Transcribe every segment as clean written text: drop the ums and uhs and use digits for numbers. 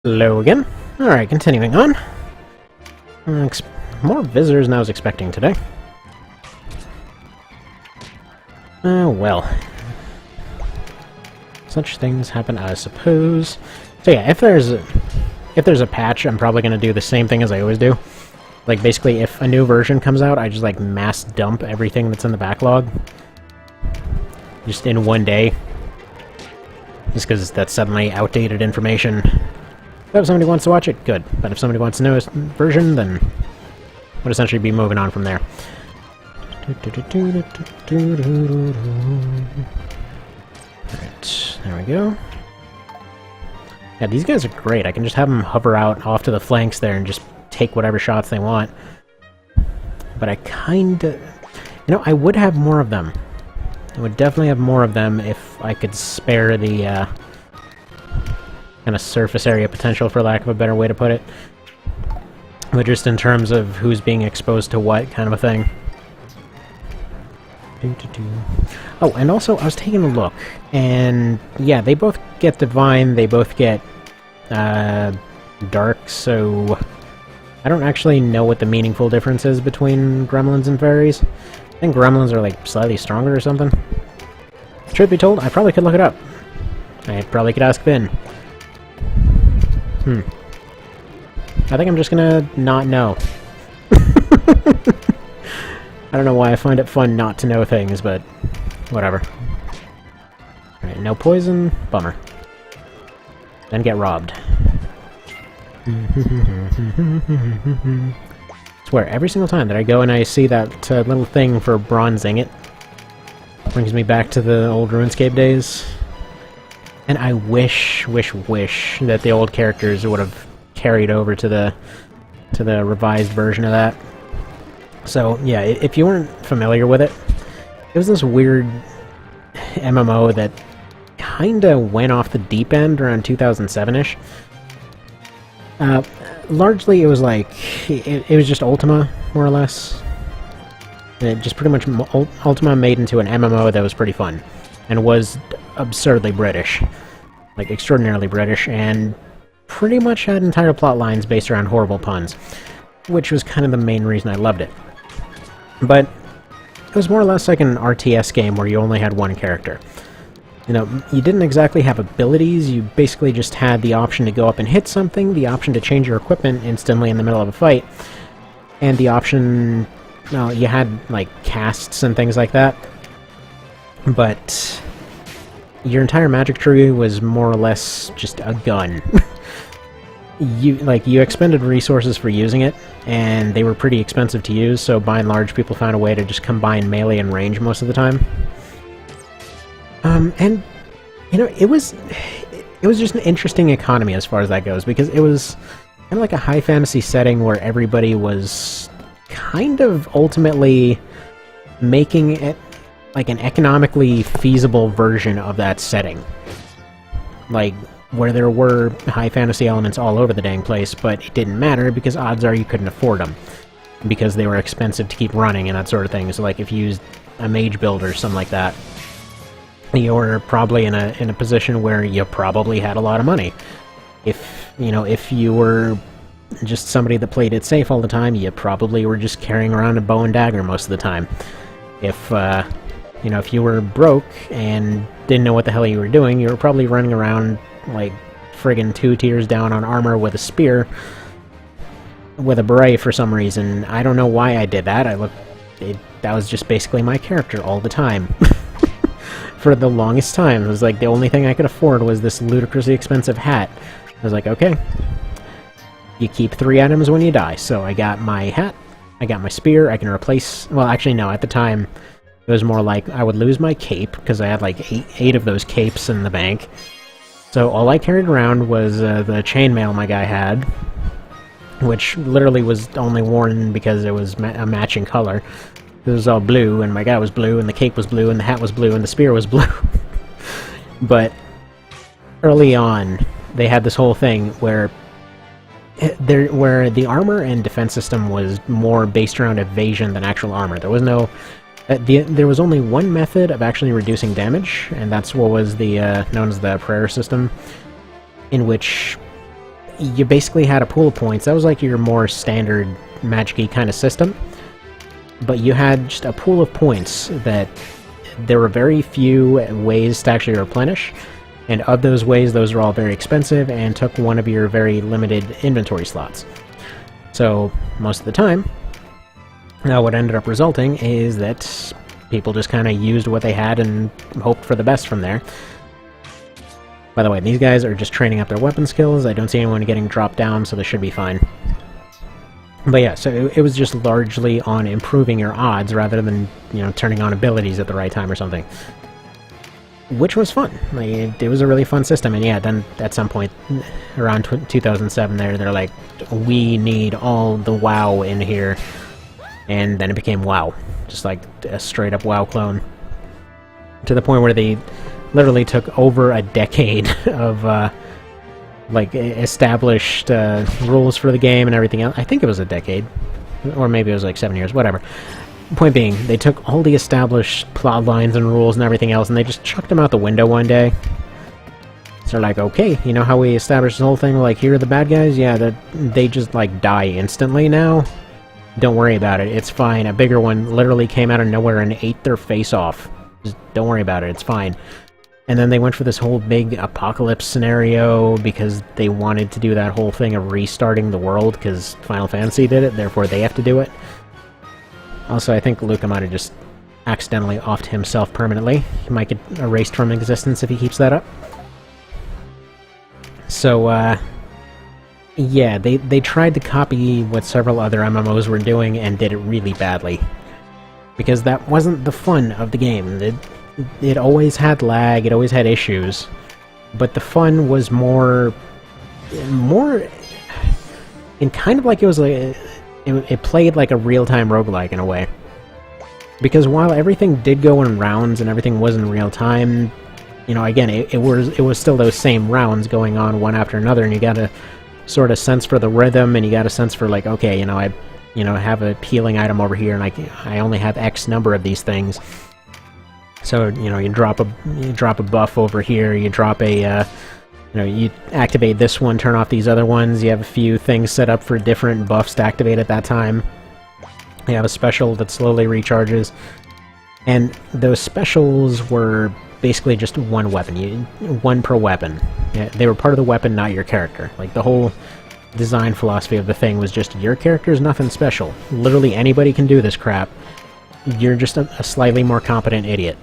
Hello again. Alright, continuing on. More visitors than I was expecting today. Well. Such things happen, I suppose. So yeah, if there's a patch, I'm probably going to do the same thing as I always do. Like, basically, if a new version comes out, I just, like, mass dump everything that's in the backlog. Just in one day. Just because that's suddenly outdated information. But if somebody wants to watch it, good. But if somebody wants to know a version, then would essentially be moving on from there. Alright, there we go. Yeah, these guys are great. I can just have them hover out off to the flanks there and just take whatever shots they want. But I kinda... You know, I would have more of them. I would definitely have more of them if I could spare the, kind of surface area potential, for lack of a better way to put it. But just in terms of who's being exposed to what kind of a thing. Oh, and also, I was taking a look, and yeah, they both get Divine, they both get Dark, so I don't actually know what the meaningful difference is between Gremlins and Fairies. I think Gremlins are, like, slightly stronger or something. Truth be told, I probably could look it up. I probably could ask Finn. I think I'm just gonna not know. I don't know why I find it fun not to know things, but whatever. Alright, no poison. Bummer. Then get robbed. I swear, every single time that I go and I see that little thing for bronzing it, brings me back to the old RuneScape days. And I wish that the old characters would have carried over to the revised version of that. So yeah, if you weren't familiar with it, it was this weird MMO that kinda went off the deep end around 2007-ish. Largely it was like, it was just Ultima, more or less. And it just pretty much Ultima made into an MMO that was pretty fun. And was absurdly British. Like, extraordinarily British, and pretty much had entire plot lines based around horrible puns. Which was kind of the main reason I loved it. But it was more or less like an RTS game where you only had one character. You know, you didn't exactly have abilities, you basically just had the option to go up and hit something, the option to change your equipment instantly in the middle of a fight, and the option... Well, you had, like, casts and things like that. But your entire magic tree was more or less just a gun. You expended resources for using it, and they were pretty expensive to use, so by and large people found a way to just combine melee and range most of the time. And, you know, it was just an interesting economy as far as that goes, because it was kind of like a high fantasy setting where everybody was kind of ultimately making it like an economically feasible version of that setting. Like, where there were high fantasy elements all over the dang place, but it didn't matter because odds are you couldn't afford them. Because they were expensive to keep running and that sort of thing. So, like, if you used a mage build or something like that, you're probably in a position where you probably had a lot of money. If you were just somebody that played it safe all the time, you probably were just carrying around a bow and dagger most of the time. If you were broke and didn't know what the hell you were doing, you were probably running around like friggin' 2 tiers down on armor with a spear, with a beret for some reason. I don't know why I did that. That was just basically my character all the time. For the longest time. It was like the only thing I could afford was this ludicrously expensive hat. I was like, okay, you keep 3 items when you die. So I got my hat, I got my spear, I can replace... Well, actually no, at the time it was more like I would lose my cape, because I had like 8 of those capes in the bank. So all I carried around was the chainmail my guy had, which literally was only worn because it was a matching color. It was all blue, and my guy was blue, and the cape was blue, and the hat was blue, and the spear was blue. But early on, they had this whole thing where the armor and defense system was more based around evasion than actual armor. There was no... there was only one method of actually reducing damage, and that's what was the known as the prayer system, in which you basically had a pool of points. That was like your more standard Magic-y kind of system. But you had just a pool of points that there were very few ways to actually replenish. And of those ways, those are all very expensive and took one of your very limited inventory slots. So, most of the time, what ended up resulting is that people just kind of used what they had and hoped for the best from there. By the way, these guys are just training up their weapon skills. I don't see anyone getting dropped down, so this should be fine. But yeah, so it was just largely on improving your odds rather than, you know, turning on abilities at the right time or something. Which was fun. Like, it was a really fun system, and yeah, then at some point, around 2007 they're like, we need all the WoW in here, and then it became WoW. Just like a straight-up WoW clone. To the point where they literally took over a decade of, like, established rules for the game and everything else. I think it was a decade. Or maybe it was like 7 years, whatever. Point being, they took all the established plot lines and rules and everything else, and they just chucked them out the window one day. So they're like, okay, you know how we established this whole thing, like, here are the bad guys? Yeah, they just, like, die instantly now. Don't worry about it, it's fine. A bigger one literally came out of nowhere and ate their face off. Just don't worry about it, it's fine. And then they went for this whole big apocalypse scenario because they wanted to do that whole thing of restarting the world because Final Fantasy did it, therefore they have to do it. Also, I think Luca might have just accidentally offed himself permanently. He might get erased from existence if he keeps that up. So, yeah, they tried to copy what several other MMOs were doing and did it really badly. Because that wasn't the fun of the game. It always had lag, it always had issues. But the fun was more in kind of like it was like... It played like a real-time roguelike in a way. Because while everything did go in rounds and everything was in real-time, you know, again, it was still those same rounds going on one after another, and you got a sort of sense for the rhythm, and you got a sense for, like, okay, you know, I have a healing item over here, and I only have X number of these things. So, you know, you drop a buff over here, you drop a... you know, you activate this one, turn off these other ones, you have a few things set up for different buffs to activate at that time. You have a special that slowly recharges. And those specials were basically just one weapon, one per weapon. Yeah, they were part of the weapon, not your character. Like, the whole design philosophy of the thing was just, your character is nothing special. Literally anybody can do this crap. You're just a slightly more competent idiot.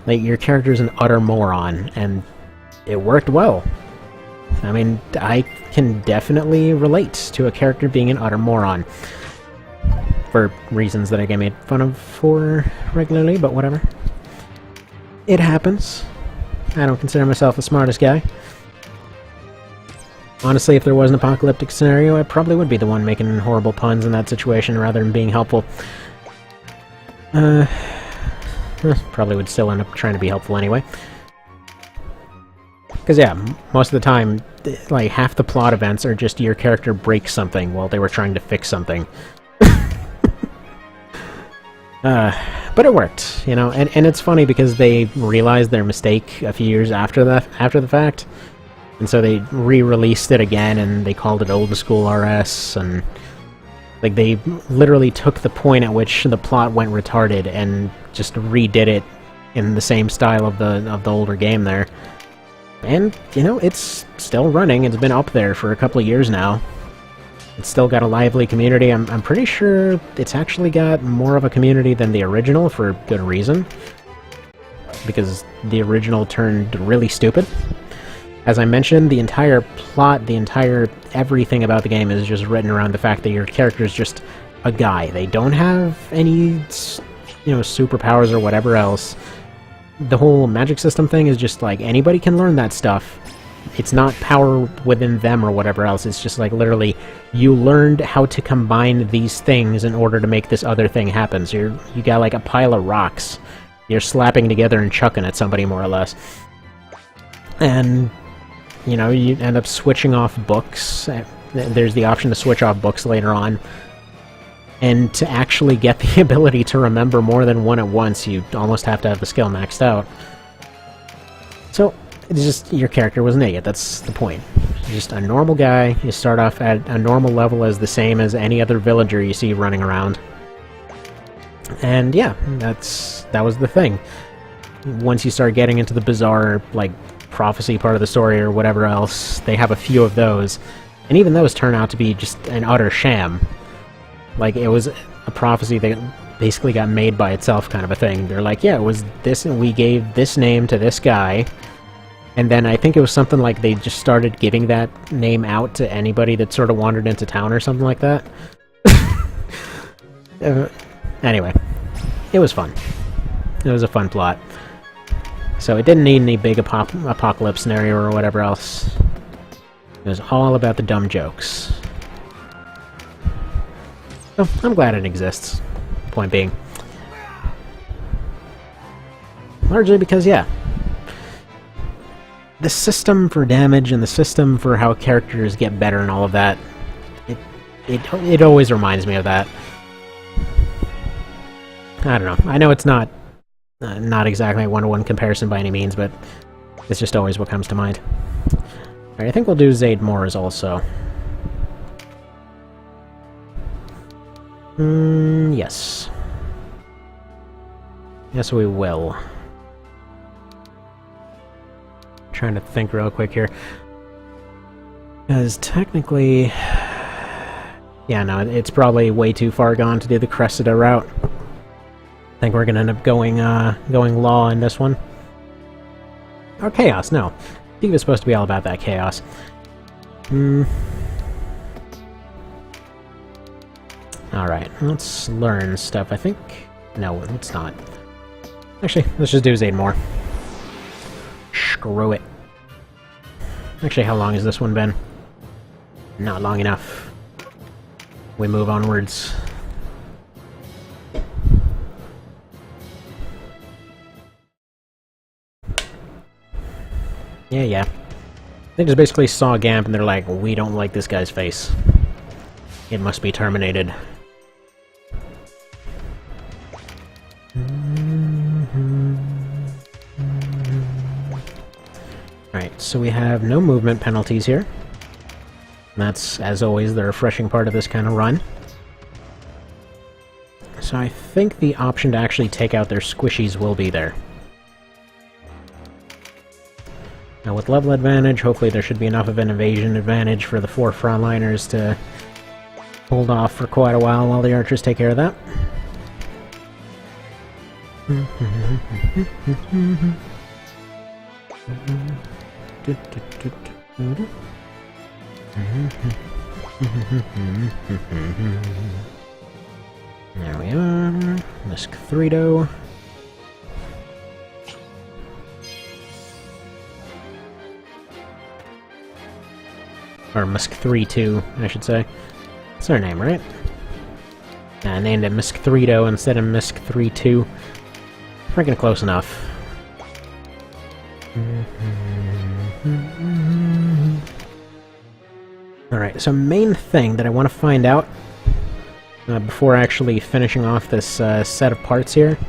Like, your character's an utter moron, and it worked well. I mean, I can definitely relate to a character being an utter moron. For reasons that I get made fun of for regularly, but whatever. It happens. I don't consider myself the smartest guy. Honestly, if there was an apocalyptic scenario, I probably would be the one making horrible puns in that situation rather than being helpful. Probably would still end up trying to be helpful anyway. Because, yeah, most of the time, like, half the plot events are just your character breaks something while they were trying to fix something. But it worked, you know, and it's funny because they realized their mistake a few years after the fact, and so they re-released it again, and they called it Old School RS, and, like, they literally took the point at which the plot went retarded and just redid it in the same style of the older game there. And, you know, it's still running. It's been up there for a couple of years now. It's still got a lively community. I'm pretty sure it's actually got more of a community than the original, for good reason. Because the original turned really stupid. As I mentioned, the entire plot, the entire everything about the game is just written around the fact that your character is just a guy. They don't have any, you know, superpowers or whatever else. The whole magic system thing is just like, anybody can learn that stuff. It's not power within them or whatever else, it's just like, literally, you learned how to combine these things in order to make this other thing happen. So you got like a pile of rocks you're slapping together and chucking at somebody, more or less. And, you know, you end up switching off books. There's the option to switch off books later on. And to actually get the ability to remember more than one at once, you almost have to have the skill maxed out. So, it's just, your character was an idiot, that's the point. Just a normal guy. You start off at a normal level as the same as any other villager you see running around. And yeah, that was the thing. Once you start getting into the bizarre, like, prophecy part of the story or whatever else, they have a few of those. And even those turn out to be just an utter sham. Like, it was a prophecy that basically got made by itself kind of a thing. They're like, yeah, it was this, and we gave this name to this guy. And then I think it was something like they just started giving that name out to anybody that sort of wandered into town or something like that. Anyway, it was fun. It was a fun plot. So it didn't need any big apocalypse scenario or whatever else. It was all about the dumb jokes. So, I'm glad it exists. Point being. Largely because, yeah, the system for damage and the system for how characters get better and all of that, it always reminds me of that. I don't know. I know it's not exactly a one-to-one comparison by any means, but it's just always what comes to mind. Alright, I think we'll do Zaid Moors also. Yes. Yes, we will. Trying to think real quick here. Because technically... yeah, no, it's probably way too far gone to do the Cressida route. I think we're gonna end up going Law in this one. Or Chaos, no. Diva's supposed to be all about that Chaos. Alright, let's learn stuff, I think. No, let's not. Actually, let's just do Zaid more. Screw it. Actually, how long has this one been? Not long enough. We move onwards. Yeah. They just basically saw Gamp and they're like, we don't like this guy's face. It must be terminated. Alright, so we have no movement penalties here. That's, as always, the refreshing part of this kind of run. So I think the option to actually take out their squishies will be there. Now with level advantage, hopefully there should be enough of an evasion advantage for the 4 frontliners to hold off for quite a while the archers take care of that. There we are. Mosquito. Or Mosquito, I should say. That's her name, right? I named it Mosquito instead of Mosquito. Freaking close enough. Alright, so main thing that I want to find out before actually finishing off this set of parts here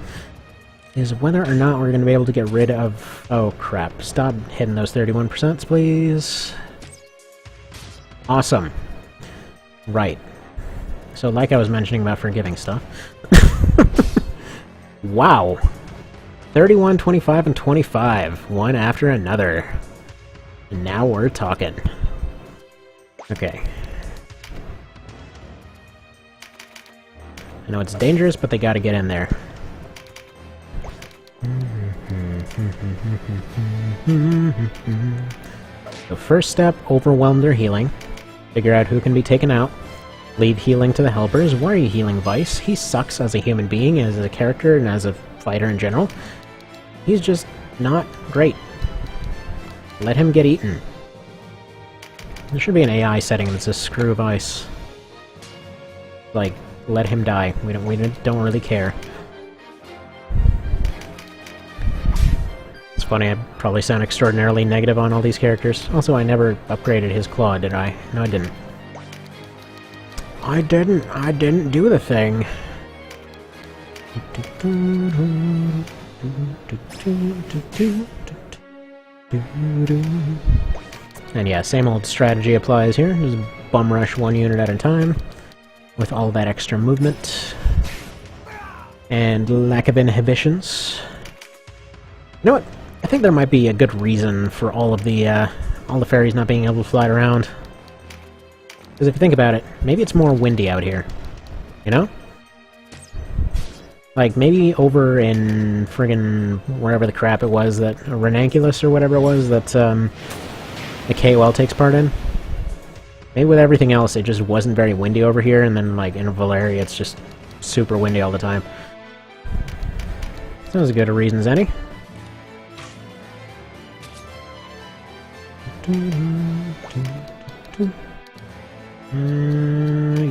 is whether or not we're going to be able to get rid of... Oh crap, stop hitting those 31%, please. Awesome. Right. So like I was mentioning about forgiving stuff. Wow. 31, 25, and 25. One after another. And now we're talking. Okay. I know it's dangerous, but they gotta get in there. So first step, overwhelm their healing. Figure out who can be taken out. Leave healing to the helpers. Why are you healing Vice? He sucks as a human being, as a character, and as a fighter in general. He's just not great. Let him get eaten. There should be an AI setting that says screw Vice. Like, let him die. We don't really care. It's funny, I probably sound extraordinarily negative on all these characters. Also, I never upgraded his claw, did I? No, I didn't. I didn't do the thing. And yeah, same old strategy applies here. Just bum rush one unit at a time, with all that extra movement. And lack of inhibitions. You know what? I think there might be a good reason for all the fairies not being able to fly around. Because if you think about it, maybe it's more windy out here. You know? Like, maybe over in friggin' wherever the crap it was, that Ranunculus or whatever it was, that the KOL takes part in. Maybe with everything else, it just wasn't very windy over here, and then, like, in Valeria, it's just super windy all the time. Sounds as good a reason as any. You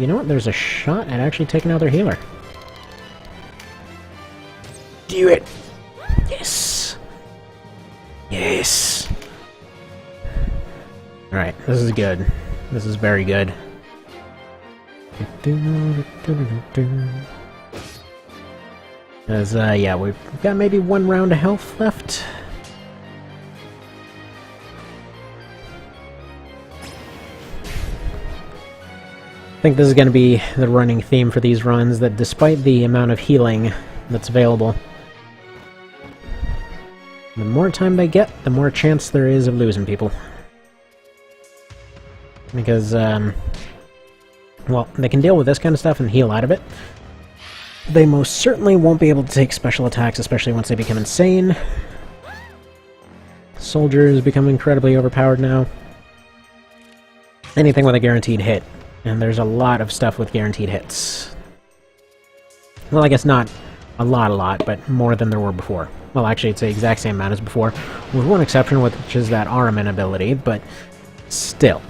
know what? There's a shot at actually taking out their healer. Do it! Yes! Yes! Alright, this is good. This is very good. Because, yeah, we've got maybe one round of health left. I think this is going to be the running theme for these runs, that despite the amount of healing that's available, the more time they get, the more chance there is of losing people. Because, well, they can deal with this kind of stuff and heal out of it. They most certainly won't be able to take special attacks, especially once they become insane. Soldiers become incredibly overpowered now. Anything with a guaranteed hit. And there's a lot of stuff with guaranteed hits. Well, I guess not a lot, but more than there were before. Well, actually, it's the exact same amount as before, with one exception, which is that Araman ability, but still,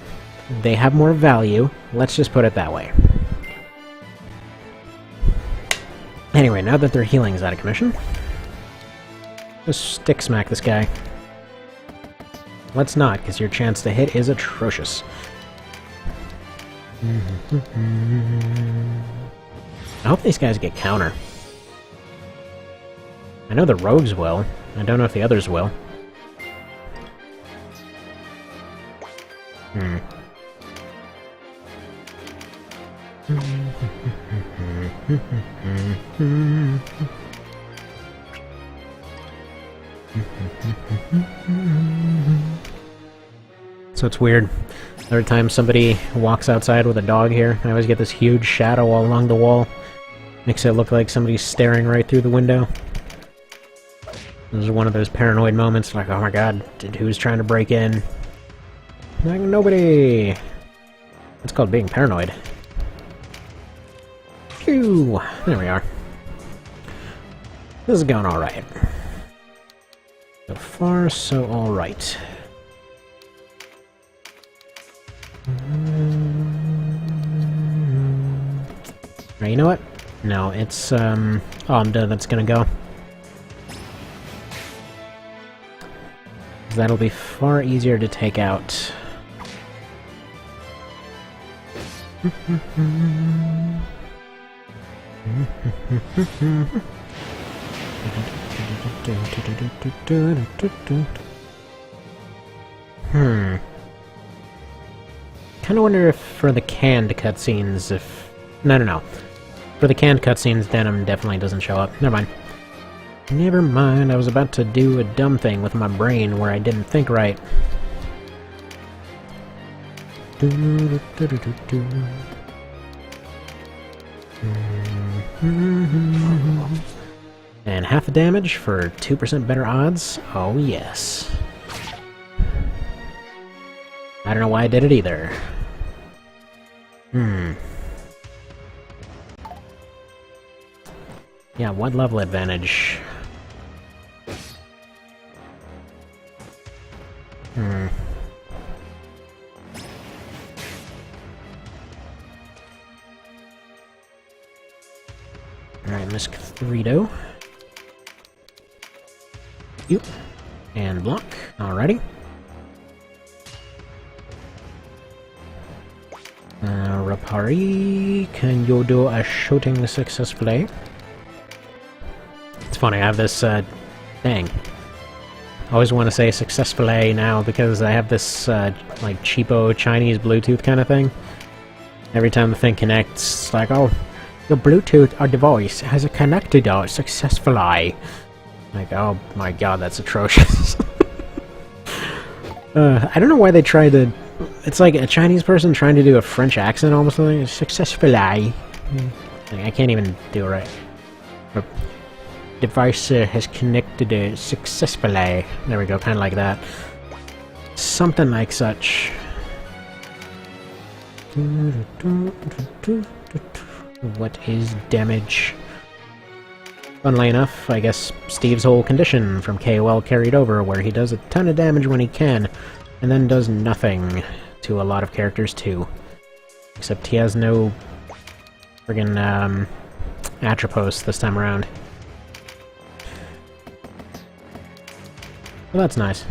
they have more value, let's just put it that way. Anyway, now that their healing's out of commission, just stick smack this guy. Let's not, because your chance to hit is atrocious. I hope these guys get counter. I know the rogues will. I don't know if the others will. So it's weird. Every time somebody walks outside with a dog here, I always get this huge shadow all along the wall. Makes it look like somebody's staring right through the window. This is one of those paranoid moments, like, oh my god, who's trying to break in? Like, nobody! That's called being paranoid. Phew! There we are. This is going alright. So far, so alright. Right, you know what? No, it's, oh, I'm done. That's gonna go. That'll be far easier to take out. Kinda wonder if for the canned cutscenes, if... No. For the canned cutscenes, Denim definitely doesn't show up. Never mind. Never mind, I was about to do a dumb thing with my brain where I didn't think right. And half the damage for 2% better odds? Oh yes. I don't know why I did it either. Yeah, what level advantage? Alright, Mosquito. You. And block. Alrighty. Rapari, can you do a shooting successfully? It's funny, I have this, dang. always want to say successfully now because I have this, like, cheapo Chinese Bluetooth kind of thing. Every time the thing connects, it's like, oh, your Bluetooth or device has connected successfully. Like, oh my god, that's atrocious. I don't know why they tried to... It's like a Chinese person trying to do a French accent almost. Like, successfully. Like, I can't even do it right. Device has connected successfully. There we go, kind of like that. Something like such. What is damage? Funnily enough, I guess Steve's whole condition from KOL carried over, where he does a ton of damage when he can, and then does nothing to a lot of characters too. Except he has no friggin' Atropos this time around. Well, that's nice.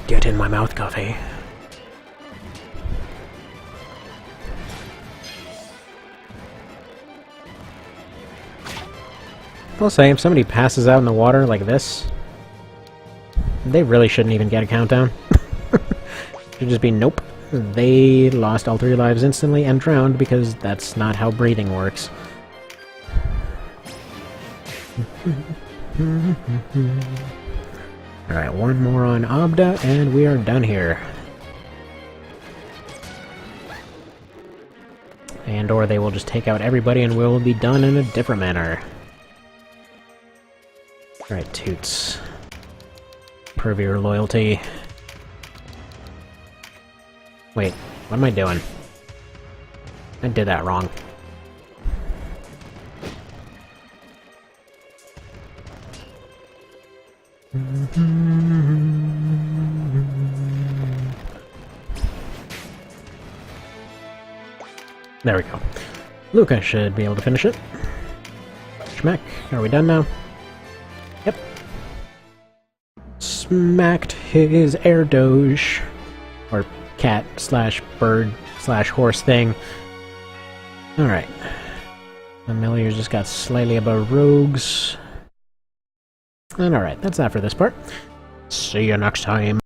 Get in my mouth, coffee. I'll say, if somebody passes out in the water like this, they really shouldn't even get a countdown. Should just be nope. They lost all 3 lives instantly and drowned because that's not how breathing works. Alright, one more on Abda and we are done here. And or they will just take out everybody and we'll be done in a different manner. Alright, Toots. Prove your loyalty. Wait, what am I doing? I did that wrong. There we go. Luca should be able to finish it. Schmack. Are we done now? Yep. Smacked his air doge. Or cat slash bird slash horse thing. Alright. Familiars just got slightly above rogues. And alright, that's that for this part. See you next time.